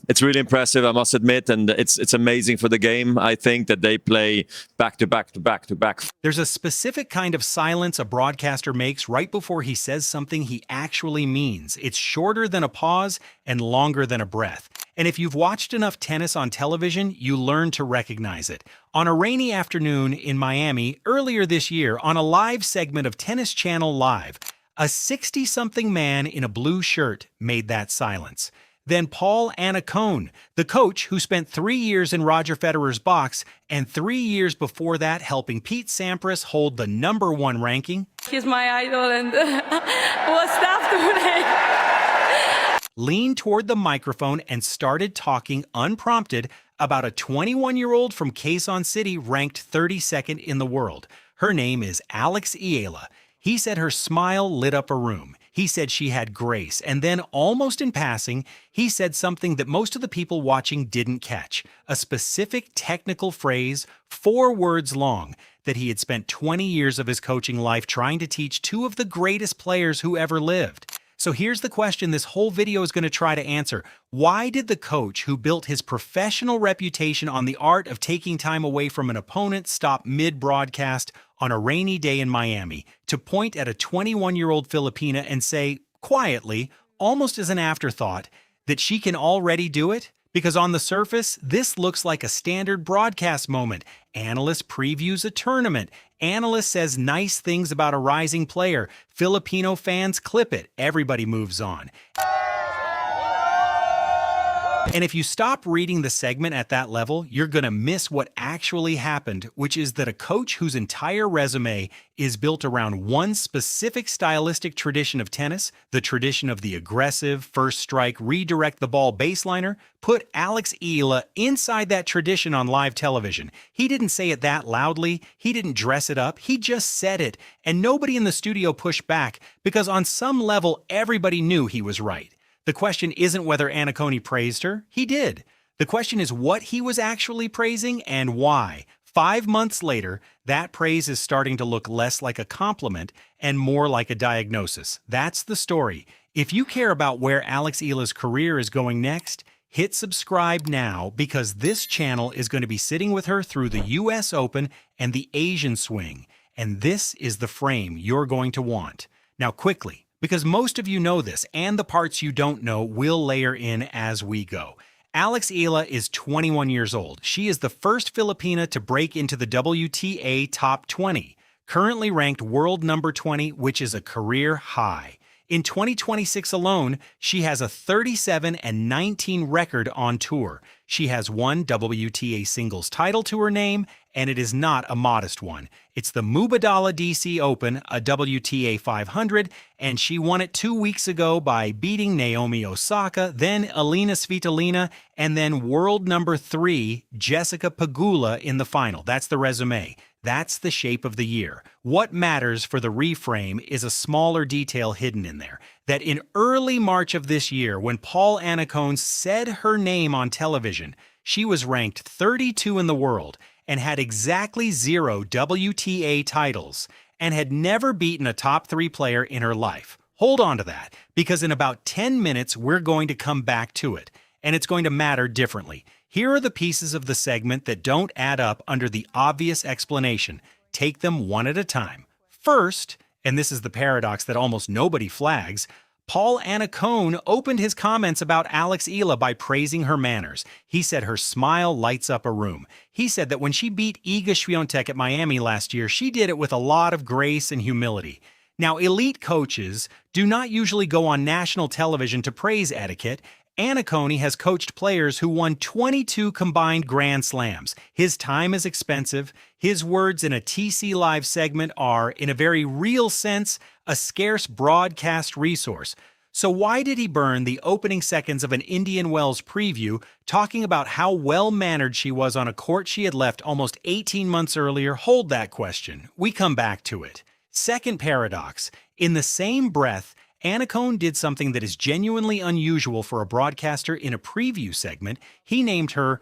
It's really impressive, I must admit, and it's amazing for the game. I think that they play back to back to back to back. There's a specific kind of silence a broadcaster makes right before he says something he actually means. It's shorter than a pause and longer than a breath. And if you've watched enough tennis on television, you learn to recognize it. On a rainy afternoon in Miami earlier this year, on a live segment of Tennis Channel Live, a 60-something man in a blue shirt made that silence. Then Paul Annacone, the coach who spent 3 years in Roger Federer's box and 3 years before that helping Pete Sampras hold the #1 ranking. He's my idol and was tough to play. Leaned toward the microphone and started talking unprompted about a 21-year-old from Quezon City ranked 32nd in the world. Her name is Alex Eala. He said her smile lit up a room. He said she had grace, and then, almost in passing, he said something that most of the people watching didn't catch, a specific technical phrase, 4 words long, that he had spent 20 years of his coaching life trying to teach 2 of the greatest players who ever lived. So here's the question this whole video is going to try to answer. Why did the coach who built his professional reputation on the art of taking time away from an opponent stop mid-broadcast on a rainy day in Miami to point at a 21-year-old Filipina and say, quietly, almost as an afterthought, that she can already do it? Because on the surface, this looks like a standard broadcast moment. Analyst previews a tournament. Analyst says nice things about a rising player. Filipino fans clip it. Everybody moves on. And if you stop reading the segment at that level, you're going to miss what actually happened, which is that a coach whose entire resume is built around one specific stylistic tradition of tennis, the tradition of the aggressive, first strike, redirect the ball baseliner, put Alex Eala inside that tradition on live television. He didn't say it that loudly, he didn't dress it up, he just said it, and nobody in the studio pushed back because on some level everybody knew he was right. The question isn't whether Annacone praised her. He did. The question is what he was actually praising and why. 5 months later, that praise is starting to look less like a compliment and more like a diagnosis. That's the story. If you care about where Alex Eala's career is going next, hit subscribe now because this channel is going to be sitting with her through the US Open and the Asian swing. And this is the frame you're going to want. Now quickly, because most of you know this, and the parts you don't know will layer in as we go. Alex Eala is 21 years old. She is the first Filipina to break into the WTA top 20, currently ranked world number 20, which is a career high. In 2026 alone, she has a 37-19 record on tour. She has 1 WTA singles title to her name, and it is not a modest one. It's the Mubadala DC Open, a WTA 500, and she won it 2 weeks ago by beating Naomi Osaka, then Elina Svitolina, and then world number 3, Jessica Pegula in the final. That's the resume. That's the shape of the year. What matters for the reframe is a smaller detail hidden in there. That in early March of this year, when Paul Annacone said her name on television, she was ranked 32 in the world and had exactly 0 WTA titles and had never beaten a top 3 player in her life. Hold on to that, because in about 10 minutes, we're going to come back to it, and it's going to matter differently. Here are the pieces of the segment that don't add up under the obvious explanation. Take them one at a time. First, and this is the paradox that almost nobody flags, Paul Annacone opened his comments about Alex Eala by praising her manners. He said her smile lights up a room. He said that when she beat Iga Swiatek at Miami last year, she did it with a lot of grace and humility. Now, elite coaches do not usually go on national television to praise etiquette. Annacone has coached players who won 22 combined Grand Slams. His time is expensive. His words in a TC Live segment are, in a very real sense, a scarce broadcast resource. So why did he burn the opening seconds of an Indian Wells preview talking about how well-mannered she was on a court she had left almost 18 months earlier? Hold that question. We come back to it. Second paradox. In the same breath, Annacone did something that is genuinely unusual for a broadcaster in a preview segment. He named her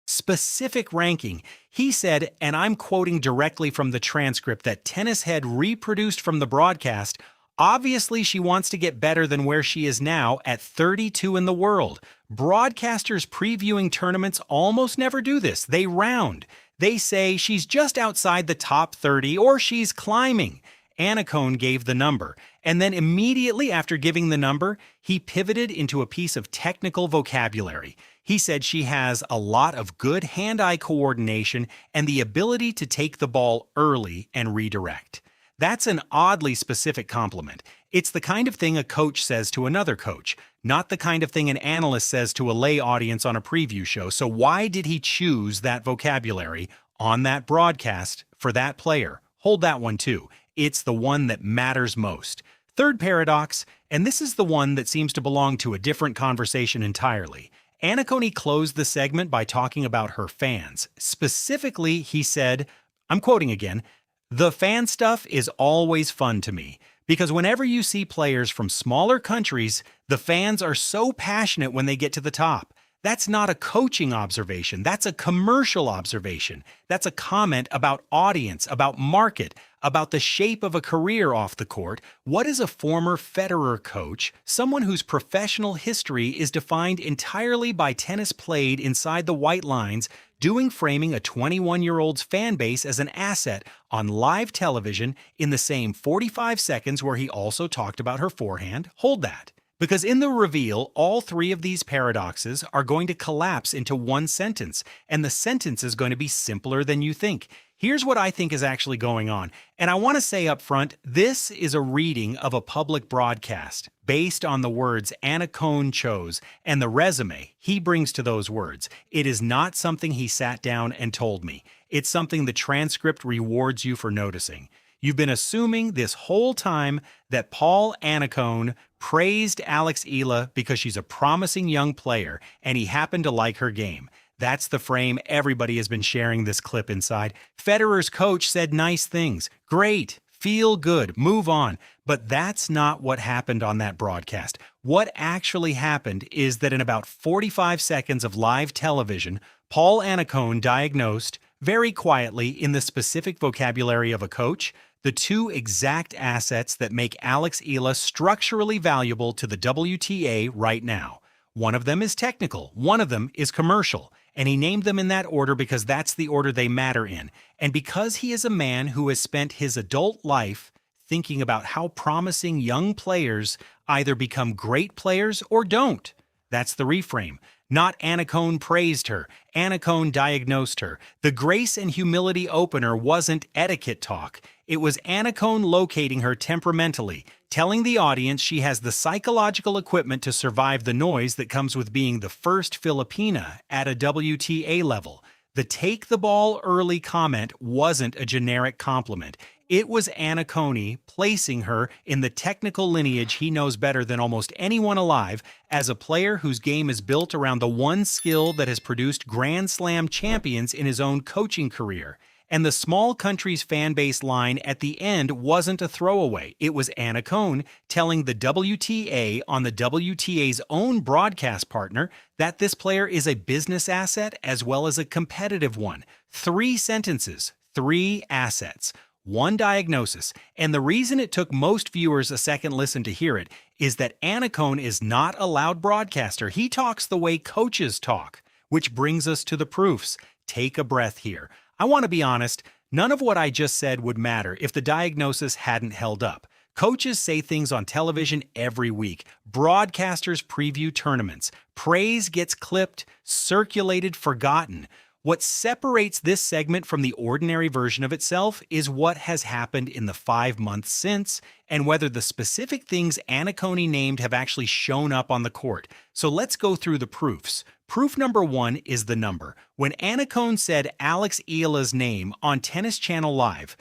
specific ranking. He said, and I'm quoting directly from the transcript that Tennis Head reproduced from the broadcast, Obviously, she wants to get better than where she is now at 32 in the world. Broadcasters previewing tournaments almost never do this. They round. They say she's just outside the top 30 or she's climbing. Annacone gave the number, and then immediately after giving the number, he pivoted into a piece of technical vocabulary. He said she has a lot of good hand-eye coordination and the ability to take the ball early and redirect. That's an oddly specific compliment. It's the kind of thing a coach says to another coach, not the kind of thing an analyst says to a lay audience on a preview show. So why did he choose that vocabulary on that broadcast for that player? Hold that one too. It's the one that matters most. Third paradox, and this is the one that seems to belong to a different conversation entirely. Annacone closed the segment by talking about her fans. Specifically, he said, I'm quoting again, "The fan stuff is always fun to me, because whenever you see players from smaller countries, the fans are so passionate when they get to the top. That's not a coaching observation. That's a commercial observation. That's a comment about audience, about market, about the shape of a career off the court. What is a former Federer coach, someone whose professional history is defined entirely by tennis played inside the white lines, doing framing a 21-year-old's fan base as an asset on live television in the same 45 seconds where he also talked about her forehand? Hold that. Because in the reveal, all three of these paradoxes are going to collapse into one sentence, and the sentence is going to be simpler than you think. Here's what I think is actually going on, and I want to say up front, this is a reading of a public broadcast based on the words Annacone chose and the resume he brings to those words. It is not something he sat down and told me. It's something the transcript rewards you for noticing. You've been assuming this whole time that Paul Annacone praised Alex Eala because she's a promising young player and he happened to like her game. That's the frame everybody has been sharing this clip inside. Federer's coach said nice things. Great. Feel good. Move on. But that's not what happened on that broadcast. What actually happened is that in about 45 seconds of live television, Paul Annacone diagnosed, very quietly in the specific vocabulary of a coach, the two exact assets that make Alex Eala structurally valuable to the WTA right now. One of them is technical, one of them is commercial, and he named them in that order because that's the order they matter in. And because he is a man who has spent his adult life thinking about how promising young players either become great players or don't. That's the reframe. Not Annacone praised her, Annacone diagnosed her. The grace and humility opener wasn't etiquette talk. It was Annacone locating her temperamentally, telling the audience she has the psychological equipment to survive the noise that comes with being the first Filipina at a WTA level. The take the ball early comment wasn't a generic compliment. It was Annacone placing her in the technical lineage he knows better than almost anyone alive as a player whose game is built around the one skill that has produced Grand Slam champions in his own coaching career. And the small country's fan base line at the end wasn't a throwaway. It was Annacone telling the WTA on the WTA's own broadcast partner that this player is a business asset as well as a competitive one. 3 sentences, 3 assets. One diagnosis, and the reason it took most viewers a second listen to hear it is that Annacone is not a loud broadcaster. He talks the way coaches talk, which brings us to the proofs. Take a breath here. I want to be honest, none of what I just said would matter if the diagnosis hadn't held up. Coaches say things on television every week. Broadcasters preview tournaments. Praise gets clipped, circulated, forgotten. What separates this segment from the ordinary version of itself is what has happened in the 5 months since, and whether the specific things Annacone named have actually shown up on the court. So let's go through the proofs. Proof number 1 is the number. When Annacone said Alex Eala's name on Tennis Channel Live,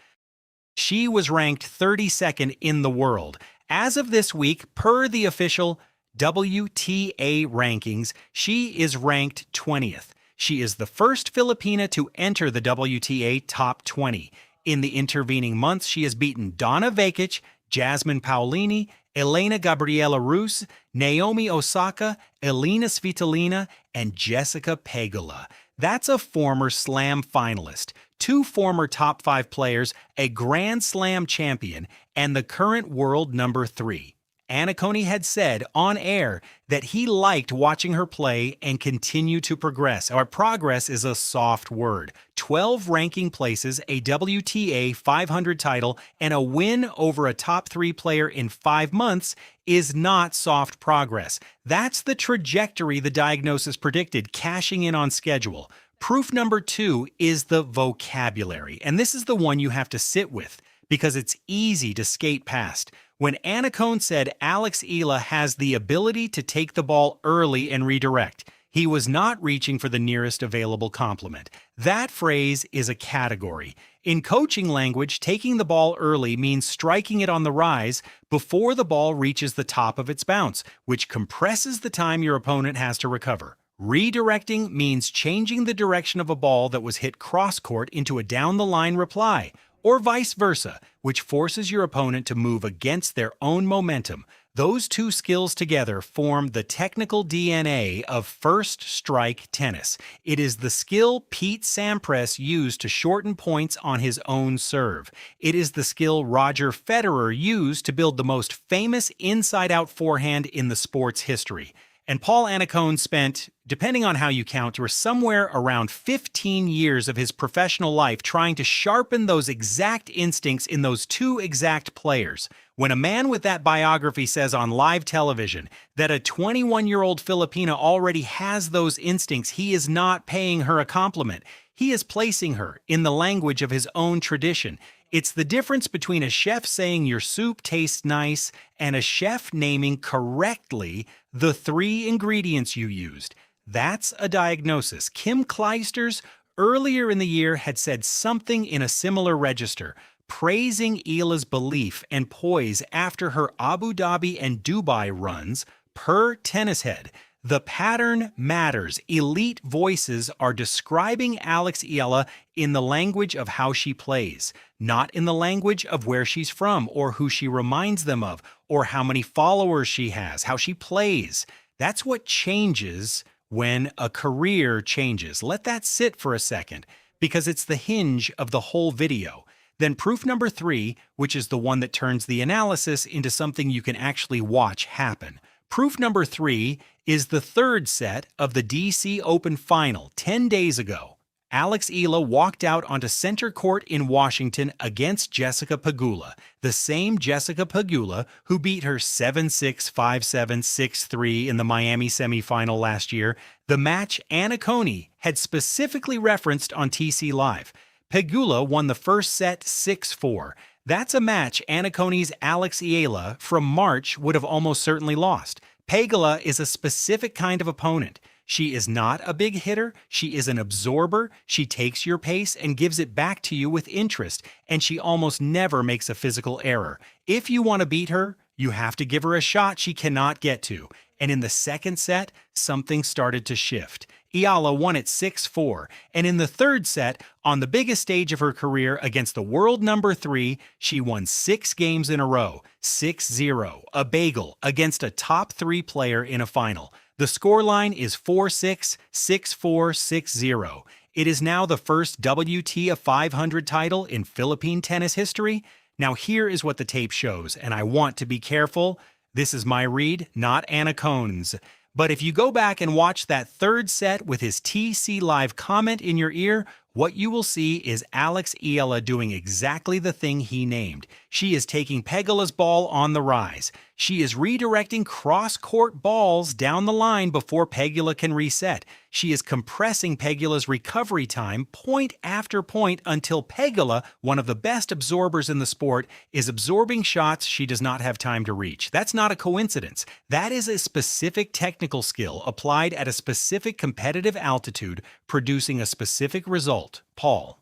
she was ranked 32nd in the world. As of this week, per the official WTA rankings, she is ranked 20th. She is the first Filipina to enter the WTA top 20. In the intervening months, she has beaten Donna Vekic, Jasmine Paolini, Elena Gabriela Rus, Naomi Osaka, Elena Svitolina, and Jessica Pegula. That's a former Slam finalist, 2 former top 5 players, a Grand Slam champion, and the current world number 3. Annacone had said on air that he liked watching her play and continue to progress. Our progress is a soft word. 12 ranking places, a WTA 500 title, and a win over a top 3 player in 5 months is not soft progress. That's the trajectory the diagnosis predicted, cashing in on schedule. Proof number 2 is the vocabulary, and this is the one you have to sit with because it's easy to skate past. When Annacone said Alex Eala has the ability to take the ball early and redirect, he was not reaching for the nearest available compliment. That phrase is a category. In coaching language, taking the ball early means striking it on the rise before the ball reaches the top of its bounce, which compresses the time your opponent has to recover. Redirecting means changing the direction of a ball that was hit cross-court into a down-the-line reply, or vice versa, which forces your opponent to move against their own momentum. Those 2 skills together form the technical DNA of first strike tennis. It is the skill Pete Sampras used to shorten points on his own serve. It is the skill Roger Federer used to build the most famous inside-out forehand in the sport's history. And Paul Annacone spent, depending on how you count, somewhere around 15 years of his professional life trying to sharpen those exact instincts in those 2 exact players. When a man with that biography says on live television that a 21-year-old Filipina already has those instincts, he is not paying her a compliment. He is placing her in the language of his own tradition. It's the difference between a chef saying your soup tastes nice and a chef naming correctly the 3 ingredients you used. That's a diagnosis. Kim Clijsters earlier in the year had said something in a similar register, praising Eala's belief and poise after her Abu Dhabi and Dubai runs per tennis head. The pattern matters. Elite voices are describing Alex Eala in the language of how she plays, not in the language of where she's from or who she reminds them of or how many followers she has, how she plays. That's what changes when a career changes. Let that sit for a second because it's the hinge of the whole video. Then proof number 3, which is the one that turns the analysis into something you can actually watch happen. Proof number 3 is the 3rd set of the DC Open final 10 days ago. Alex Eala walked out onto center court in Washington against Jessica Pegula, the same Jessica Pegula who beat her 7-6, 5-7, 6-3 in the Miami semifinal last year, the match Annacone had specifically referenced on TC Live. Pegula won the first set 6-4. That's a match Annacone's Alex Eala from March would have almost certainly lost. Pegula is a specific kind of opponent. She is not a big hitter. She is an absorber. She takes your pace and gives it back to you with interest, and she almost never makes a physical error. If you want to beat her, you have to give her a shot she cannot get to. And in the second set, something started to shift. Eala won at 6-4, and in the 3rd set, on the biggest stage of her career against the world number 3, she won 6 games in a row, 6-0, a bagel against a top 3 player in a final. The scoreline is 4-6, 6-4, 6-0. It is now the first WTA 500 title in Philippine tennis history. Now here is what the tape shows, and I want to be careful. This is my read, not Annacone's. But if you go back and watch that 3rd set with his TC Live comment in your ear, what you will see is Alex Eala doing exactly the thing he named. She is taking Pegula's ball on the rise. She is redirecting cross-court balls down the line before Pegula can reset. She is compressing Pegula's recovery time point after point until Pegula, one of the best absorbers in the sport, is absorbing shots she does not have time to reach. That's not a coincidence. That is a specific technical skill applied at a specific competitive altitude, producing a specific result. Paul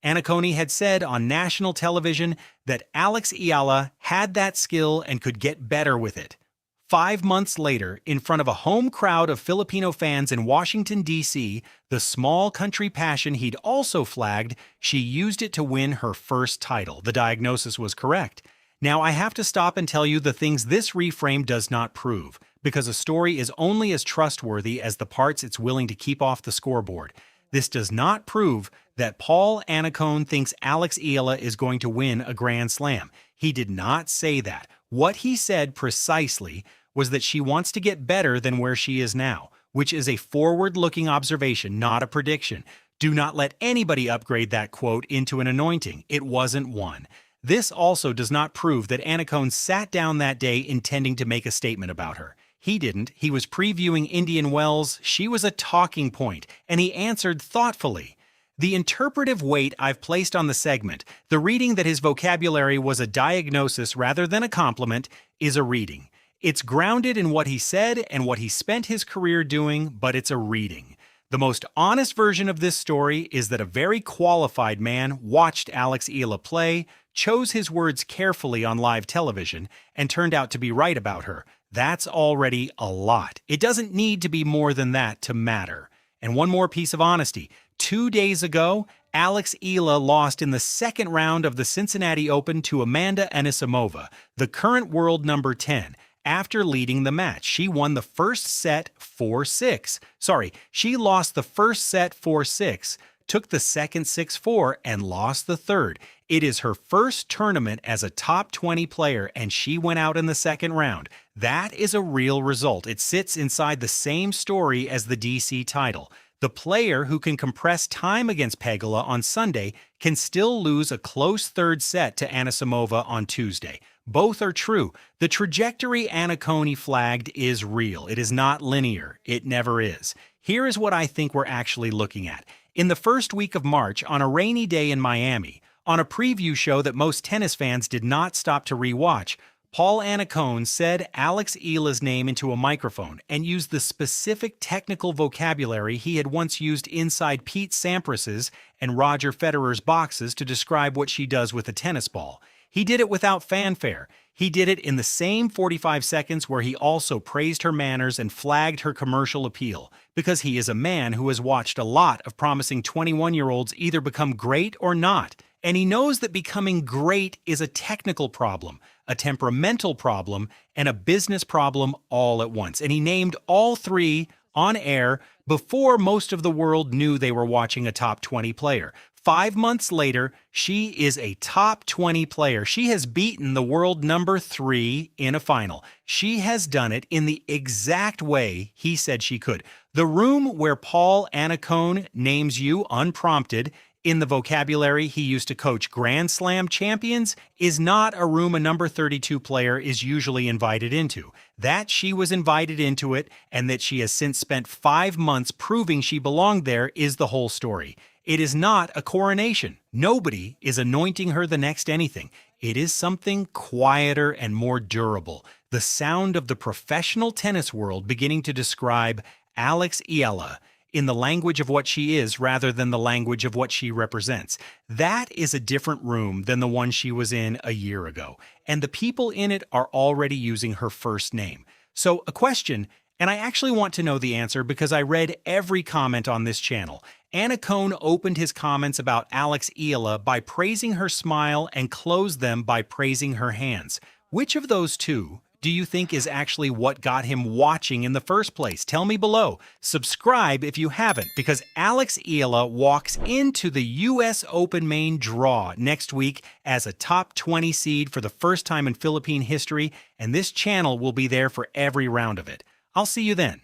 Annacone had said on national television that Alex Eala had that skill and could get better with it. 5 months later, in front of a home crowd of Filipino fans in Washington, D.C., the small country passion he'd also flagged, she used it to win her first title. The diagnosis was correct. Now, I have to stop and tell you the things this reframe does not prove. because a story is only as trustworthy as the parts it's willing to keep off the scoreboard. This does not prove that Paul Annacone thinks Alex Eala is going to win a Grand Slam. He did not say that. What he said precisely was that she wants to get better than where she is now, which is a forward-looking observation, not a prediction. Do not let anybody upgrade that quote into an anointing. It wasn't one. This also does not prove that Annacone sat down that day intending to make a statement about her. He didn't. He was previewing Indian Wells. She was a talking point, and he answered thoughtfully. The interpretive weight I've placed on the segment, the reading that his vocabulary was a diagnosis rather than a compliment, is a reading. It's grounded in what he said and what he spent his career doing, but it's a reading. The most honest version of this story is that a very qualified man watched Alex Eala play, chose his words carefully on live television, and turned out to be right about her. That's already a lot. It doesn't need to be more than that to matter. And one more piece of honesty. 2 days ago, Alex Eala lost in the second round of the Cincinnati Open to Amanda Anisimova, the current world number 10. After leading the match, she won the first set 4-6. She lost the first set 4-6, took the second 6-4, and lost the third. It is her first tournament as a top 20 player, and she went out in the second round. That is a real result. It sits inside the same story as the DC title. The player who can compress time against Pegula on Sunday can still lose a close third set to Anisimova on Tuesday. Both are true. The trajectory Annacone flagged is real. It is not linear. It never is. Here is what I think we're actually looking at. In the first week of March, on a rainy day in Miami, on a preview show that most tennis fans did not stop to rewatch, Paul Annacone said Alex Eala's name into a microphone and used the specific technical vocabulary he had once used inside Pete Sampras's and Roger Federer's boxes to describe what she does with a tennis ball. He did it without fanfare. He did it in the same 45 seconds where he also praised her manners and flagged her commercial appeal, because he is a man who has watched a lot of promising 21-year-olds either become great or not. And he knows that becoming great is a technical problem, a temperamental problem, and a business problem all at once. And he named all three on air before most of the world knew they were watching a top 20 player. 5 months later, she is a top 20 player. She has beaten the world number 3 in a final. She has done it in the exact way he said she could. The room where Paul Annacone names you unprompted in the vocabulary he used to coach Grand Slam champions is not a room a number 32 player is usually invited into. That she was invited into it and that she has since spent 5 months proving she belonged there is the whole story. It is not a coronation. Nobody is anointing her the next anything. It is something quieter and more durable. The sound of the professional tennis world beginning to describe Alex Eala in the language of what she is rather than the language of what she represents. That is a different room than the one she was in a year ago. And the people in it are already using her first name. So a question, and I actually want to know the answer because I read every comment on this channel. Annacone opened his comments about Alex Eala by praising her smile and closed them by praising her hands. Which of those two do you think is actually what got him watching in the first place? Tell me below. Subscribe if you haven't, because Alex Eala walks into the US Open main draw next week as a top 20 seed for the first time in Philippine history, and this channel will be there for every round of it. I'll see you then.